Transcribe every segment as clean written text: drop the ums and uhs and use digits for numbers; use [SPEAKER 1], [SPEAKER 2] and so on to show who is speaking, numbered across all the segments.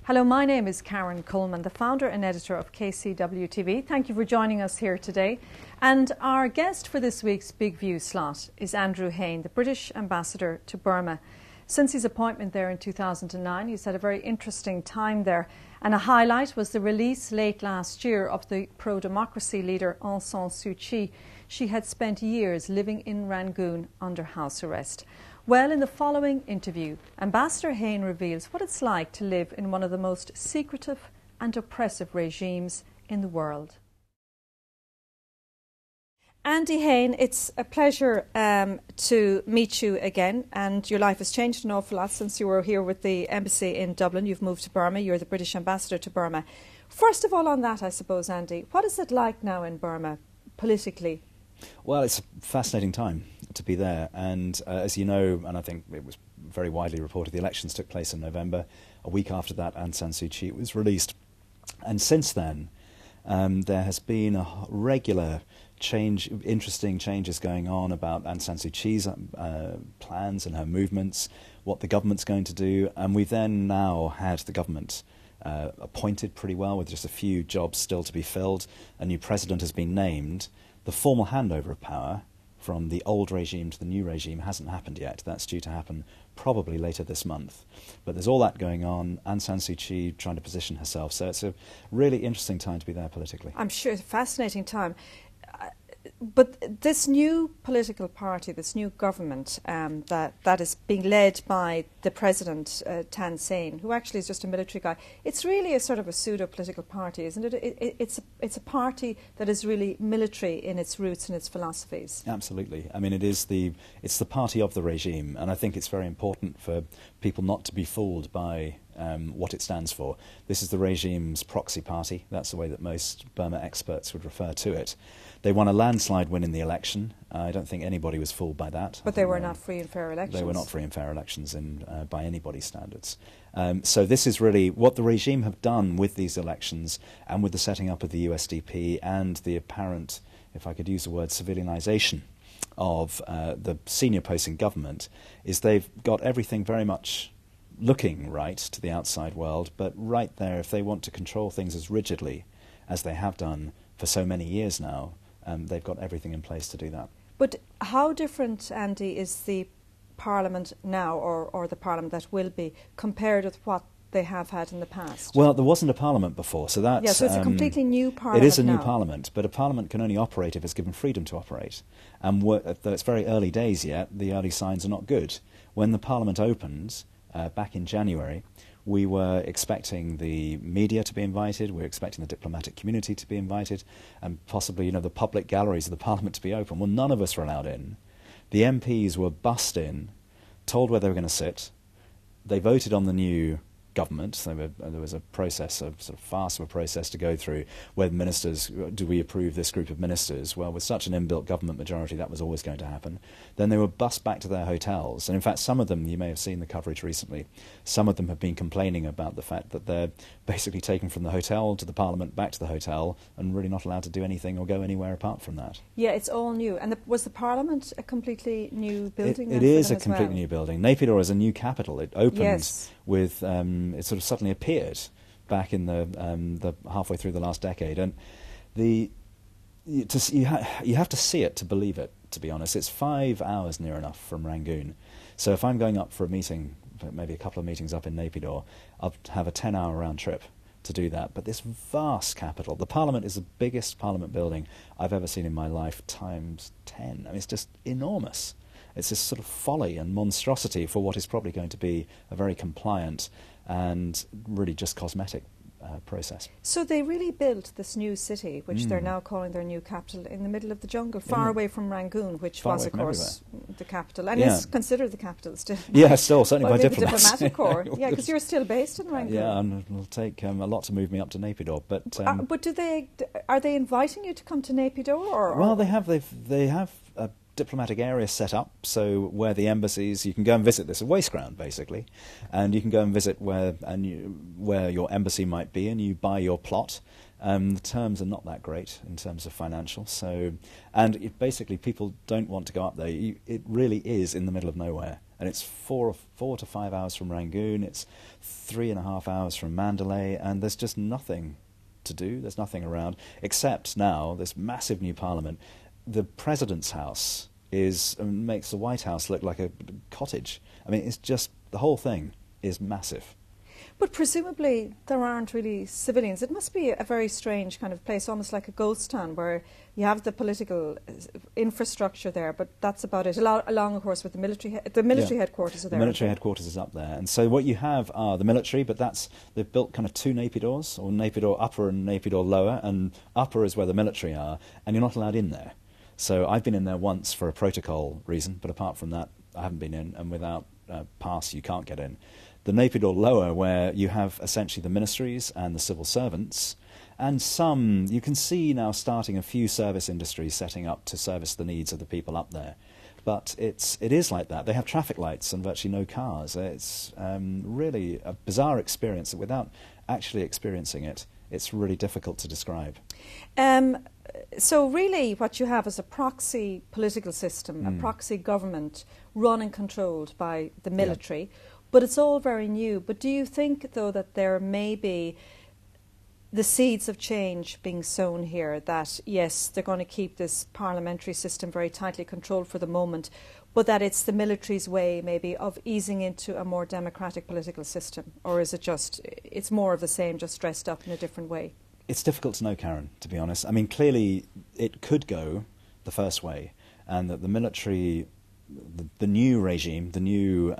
[SPEAKER 1] Hello, my name is Karen Coleman, the founder and editor of KCWTV. Thank you for joining us here today. And our guest for this week's Big View slot is Andy Heyn, the British ambassador to Burma. Since his appointment there in 2009, he's had a very interesting time there. And a highlight was the release late last year of the pro-democracy leader Aung San Suu Kyi. She had spent years living in Rangoon under house arrest. Well, in the following interview, Ambassador Heyn reveals what it's like to live in one of the most secretive and oppressive regimes in the world. Andy Heyn, it's a pleasure to meet you again, and your life has changed an awful lot since you were here with the embassy in Dublin. You've moved to Burma, you're the British ambassador to Burma. First of all on that, I suppose, Andy, what is it like now in Burma, politically?
[SPEAKER 2] Well, it's a fascinating time to be there, and as you know, and I think it was very widely reported, the elections took place in November. A week after that, Aung San Suu Kyi was released, and since then there has been a regular change, interesting changes going on about Aung San Suu Kyi's plans and her movements, what the government's going to do, and we've then now had the government appointed pretty well with just a few jobs still to be filled. A new president has been named. The formal handover of power from the old regime to the new regime hasn't happened yet. That's due to happen probably later this month. But there's all that going on, Aung San Suu Kyi trying to position herself. So it's a really interesting time to be there politically.
[SPEAKER 1] I'm sure it's a fascinating time. But this new political party, this new government that is being led by the president, Thein Sein, who actually is just a military guy, it's really a sort of a pseudo-political party, isn't it? It's a party that is really military in its roots and its philosophies.
[SPEAKER 2] Absolutely. I mean, it's the party of the regime, and I think it's very important for people not to be fooled by what it stands for. This is the regime's proxy party. That's the way that most Burma experts would refer to it. They won a landslide win in the election. I don't think anybody was fooled by that.
[SPEAKER 1] But they were not free and fair elections.
[SPEAKER 2] They were not free and fair elections by anybody's standards. So this is really what the regime have done with these elections and with the setting up of the USDP and the apparent, if I could use the word, civilianization of the senior posts in government, is they've got everything very much looking right to the outside world, but right there, if they want to control things as rigidly as they have done for so many years now, they've got everything in place to do that.
[SPEAKER 1] But how different, Andy, is the Parliament now, or the Parliament that will be, compared with what they have had in the past?
[SPEAKER 2] Well, there wasn't a Parliament before, so that's...
[SPEAKER 1] Yeah, so it's a completely new Parliament.
[SPEAKER 2] It is a new
[SPEAKER 1] now.
[SPEAKER 2] Parliament, but a Parliament can only operate if it's given freedom to operate. And though it's very early days yet, the early signs are not good. When the Parliament opened back in January, we were expecting the media to be invited, we were expecting the diplomatic community to be invited, and possibly, the public galleries of the Parliament to be open. Well, none of us were allowed in. The MPs were bussed in, told where they were going to sit. They voted on the new government. So there was a process, a sort of farce of a process to go through where ministers, do we approve this group of ministers? Well, with such an inbuilt government majority, that was always going to happen. Then they were bussed back to their hotels. And in fact, some of them, you may have seen the coverage recently, some of them have been complaining about the fact that they're basically taken from the hotel to the Parliament, back to the hotel, and really not allowed to do anything or go anywhere apart from that.
[SPEAKER 1] Yeah, it's all new. And was the Parliament a completely new building?
[SPEAKER 2] It is a completely new building. Naypyidaw is a new capital. It opened with... it sort of suddenly appeared back in the halfway through the last decade, and you have to see it to believe it. To be honest, it's 5 hours near enough from Rangoon. So if I'm going up for a meeting, maybe a couple of meetings up in Naypyidaw, I'll have a 10-hour round trip to do that. But this vast capital, the Parliament is the biggest Parliament building I've ever seen in my life, times 10. I mean, it's just enormous. It's this sort of folly and monstrosity for what is probably going to be a very compliant and really just cosmetic process.
[SPEAKER 1] So they really built this new city, which they're now calling their new capital, in the middle of the jungle, far away from Rangoon, which was, of course, the capital, and is considered the capital still.
[SPEAKER 2] Yeah, still, certainly by
[SPEAKER 1] the
[SPEAKER 2] diplomats.
[SPEAKER 1] Diplomatic corps. Yeah, because you're still based in Rangoon.
[SPEAKER 2] Yeah, and it'll take a lot to move me up to Naypyidaw. But
[SPEAKER 1] are they inviting you to come to Naypyidaw? Or?
[SPEAKER 2] Well, they have a diplomatic area set up, so where the embassies, you can go and visit this, a waste ground basically, and you can go and visit where your embassy might be, and you buy your plot, The terms are not that great in terms of financial. So, and basically people don't want to go up there. It really is in the middle of nowhere. And it's 4 to 5 hours from Rangoon. It's 3.5 hours from Mandalay. And there's just nothing to do. There's nothing around. Except now, this massive new parliament. The president's house makes the White House look like a cottage. I mean, it's just, the whole thing is massive.
[SPEAKER 1] But presumably there aren't really civilians. It must be a very strange kind of place, almost like a ghost town, where you have the political infrastructure there, but that's about it. Along, of course, with the military headquarters are there.
[SPEAKER 2] The military headquarters is up there. And so what you have are the military, but they've built kind of two Naypyidaws, or Naypyidaw upper and Naypyidaw lower, and upper is where the military are, and you're not allowed in there. So I've been in there once for a protocol reason, but apart from that, I haven't been in, and without pass you can't get in. The Naypyidaw lower, where you have essentially the ministries and the civil servants, and you can see now starting a few service industries setting up to service the needs of the people up there. But it is like that. They have traffic lights and virtually no cars. It's really a bizarre experience that without actually experiencing it, it's really difficult to describe.
[SPEAKER 1] So really what you have is a proxy political system, a proxy government run and controlled by the military. Yeah. But it's all very new. But do you think, though, that there may be the seeds of change being sown here, that, yes, they're going to keep this parliamentary system very tightly controlled for the moment, but that it's the military's way, maybe, of easing into a more democratic political system? Or is it just, it's more of the same, just dressed up in a different way?
[SPEAKER 2] It's difficult to know, Karen, to be honest. I mean, clearly it could go the first way, and that the military, the new regime, the new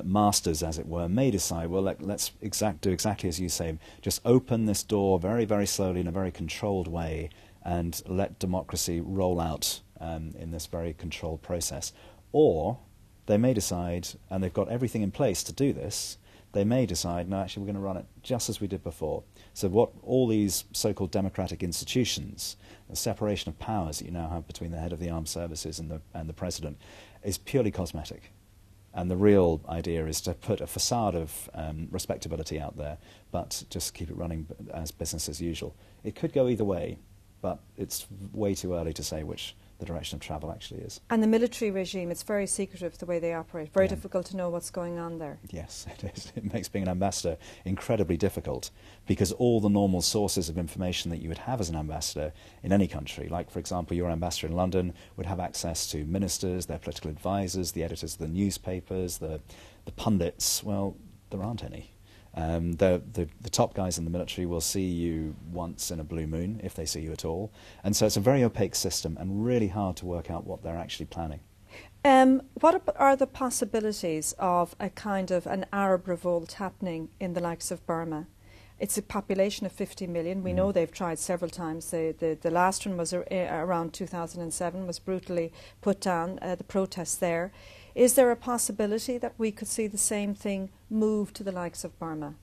[SPEAKER 2] masters, as it were, may decide, well, let's do exactly as you say, just open this door very, very slowly in a very controlled way and let democracy roll out in this very controlled process. Or they may decide, and they've got everything in place to do this, they may decide, no, actually we're going to run it just as we did before. So what all these so-called democratic institutions, the separation of powers that you now have between the head of the armed services and the president, is purely cosmetic. And the real idea is to put a facade of respectability out there, but just keep it running as business as usual. It could go either way, but it's way too early to say which the direction of travel actually is.
[SPEAKER 1] And the military regime, it's very secretive the way they operate. Very difficult to know what's going on there.
[SPEAKER 2] Yes, it is. It makes being an ambassador incredibly difficult, because all the normal sources of information that you would have as an ambassador in any country, like, for example, your ambassador in London would have access to ministers, their political advisors, the editors of the newspapers, the pundits. Well, there aren't any. The top guys in the military will see you once in a blue moon, if they see you at all. And so it's a very opaque system and really hard to work out what they're actually planning.
[SPEAKER 1] What are the possibilities of a kind of an Arab revolt happening in the likes of Burma? It's a population of 50 million. We know they've tried several times. The last one was around 2007, was brutally put down, the protests there. Is there a possibility that we could see the same thing move to the likes of Burma?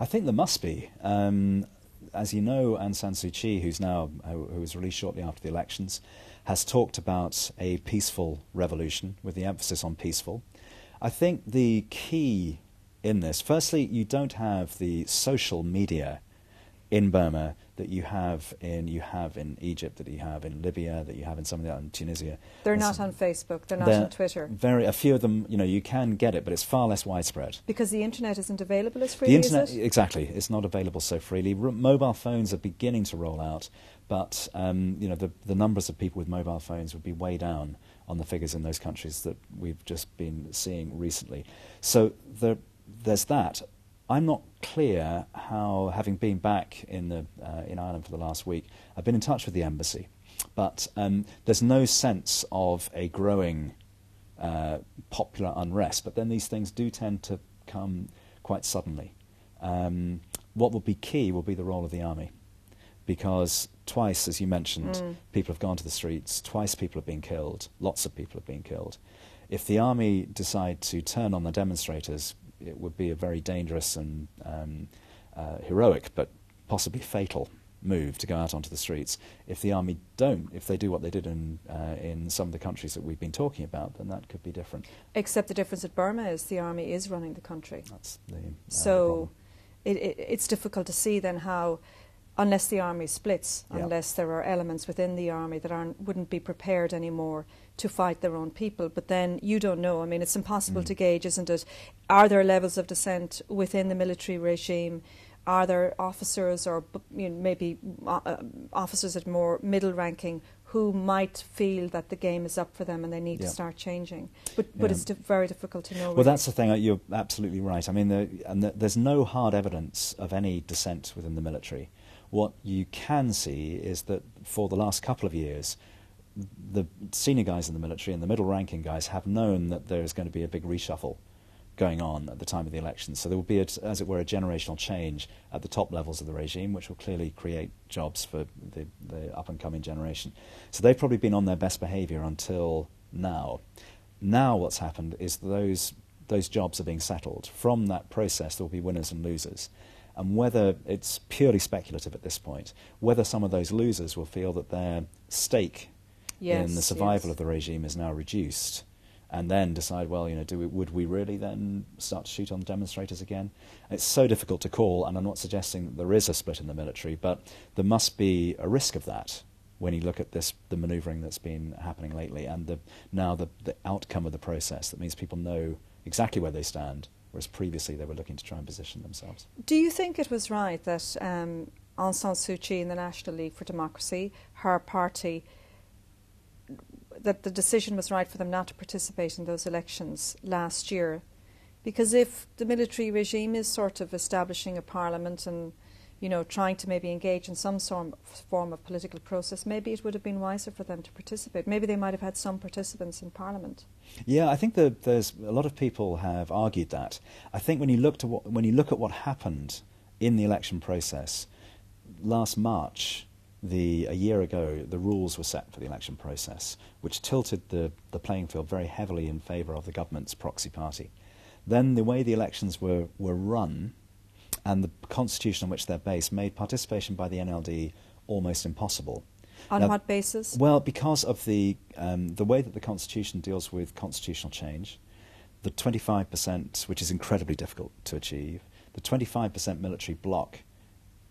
[SPEAKER 2] I think there must be. As you know, Aung San Suu Kyi, who was released shortly after the elections, has talked about a peaceful revolution, with the emphasis on peaceful. I think the key in this, firstly, you don't have the social media in Burma that you have in Egypt, that you have in Libya, that you have in some of the in Tunisia.
[SPEAKER 1] They're not on Facebook, they're not on Twitter.
[SPEAKER 2] A few of them, you can get it, but it's far less widespread.
[SPEAKER 1] Because the internet isn't available as freely,
[SPEAKER 2] is it?
[SPEAKER 1] Exactly,
[SPEAKER 2] it's not available so freely. Mobile phones are beginning to roll out, but the numbers of people with mobile phones would be way down on the figures in those countries that we've just been seeing recently. So there's that. I'm not clear how, having been back in Ireland for the last week, I've been in touch with the embassy, but there's no sense of a growing popular unrest. But then these things do tend to come quite suddenly. What will be key will be the role of the army, because twice, as you mentioned, people have gone to the streets. Twice people have been killed. Lots of people have been killed. If the army decide to turn on the demonstrators, it would be a very dangerous and heroic, but possibly fatal move to go out onto the streets. If the army if they do what they did in some of the countries that we've been talking about, then that could be different.
[SPEAKER 1] Except the difference at Burma is the army is running the country.
[SPEAKER 2] That's the
[SPEAKER 1] so it's difficult to see then how unless the army splits,
[SPEAKER 2] Yeah.
[SPEAKER 1] unless there are elements within the army that wouldn't be prepared anymore to fight their own people. But then you don't know. I mean, it's impossible to gauge, isn't it? Are there levels of dissent within the military regime? Are there officers or maybe officers at more middle ranking who might feel that the game is up for them and they need to start changing? But it's very difficult to know.
[SPEAKER 2] Well,
[SPEAKER 1] really.
[SPEAKER 2] that's the thing. You're absolutely right. I mean, there's no hard evidence of any dissent within the military. What you can see is that for the last couple of years, the senior guys in the military and the middle-ranking guys have known that there is going to be a big reshuffle going on at the time of the elections. So there will be, as it were, a generational change at the top levels of the regime, which will clearly create jobs for the up-and-coming generation. So they've probably been on their best behaviour until now. Now what's happened is those jobs are being settled. From that process, there will be winners and losers. And whether it's purely speculative at this point, whether some of those losers will feel that their stake in the survival of the regime is now reduced, and then decide, well, would we really then start to shoot on demonstrators again? It's so difficult to call, and I'm not suggesting that there is a split in the military, but there must be a risk of that when you look at the manoeuvring that's been happening lately, and the outcome of the process. That means people know exactly where they stand, whereas previously they were looking to try and position themselves.
[SPEAKER 1] Do you think it was right that Aung San Suu Kyi in the National League for Democracy, her party, that the decision was right for them not to participate in those elections last year? Because if the military regime is sort of establishing a parliament and trying to maybe engage in some form of political process, maybe it would have been wiser for them to participate. Maybe they might have had some participants in Parliament. Yeah,
[SPEAKER 2] I think that there's a lot of people have argued that. I think when you look at what happened in the election process last March, a year ago, the rules were set for the election process, which tilted the playing field very heavily in favour of the government's proxy party. Then the way the elections were run, and the constitution on which they're based, made participation by the NLD almost impossible.
[SPEAKER 1] On what basis?
[SPEAKER 2] Well, because of the way that the constitution deals with constitutional change, the 25%, which is incredibly difficult to achieve, the 25% military bloc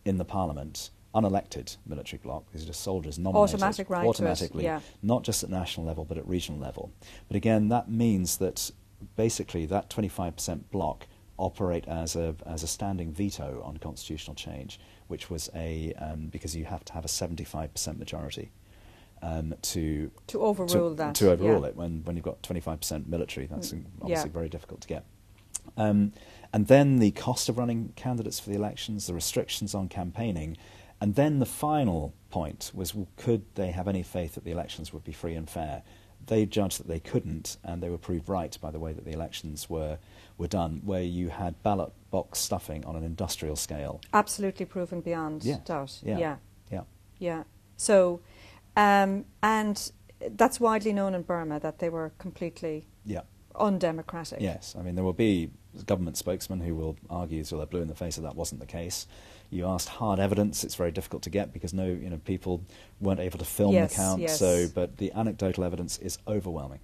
[SPEAKER 2] in the parliament, unelected military bloc, these are just soldiers nominated automatically, not just at national level but at regional level. But again, that means that basically that 25% bloc operate as a standing veto on constitutional change, which was because you have to have a 75% majority to overrule it. When you've got 25% military, that's obviously very difficult to get. And then the cost of running candidates for the elections, the restrictions on campaigning, and then the final point was, could they have any faith that the elections would be free and fair? They judged that they couldn't, and they were proved right by the way that the elections were done, where you had ballot box stuffing on an industrial scale.
[SPEAKER 1] Absolutely proven beyond doubt.
[SPEAKER 2] Yeah.
[SPEAKER 1] So, and that's widely known in Burma that they were completely undemocratic.
[SPEAKER 2] Yes, I mean there will be government spokesmen who will argue till they're blue in the face that wasn't the case. You asked hard evidence; it's very difficult to get because people weren't able to film the count. But the anecdotal evidence is overwhelming.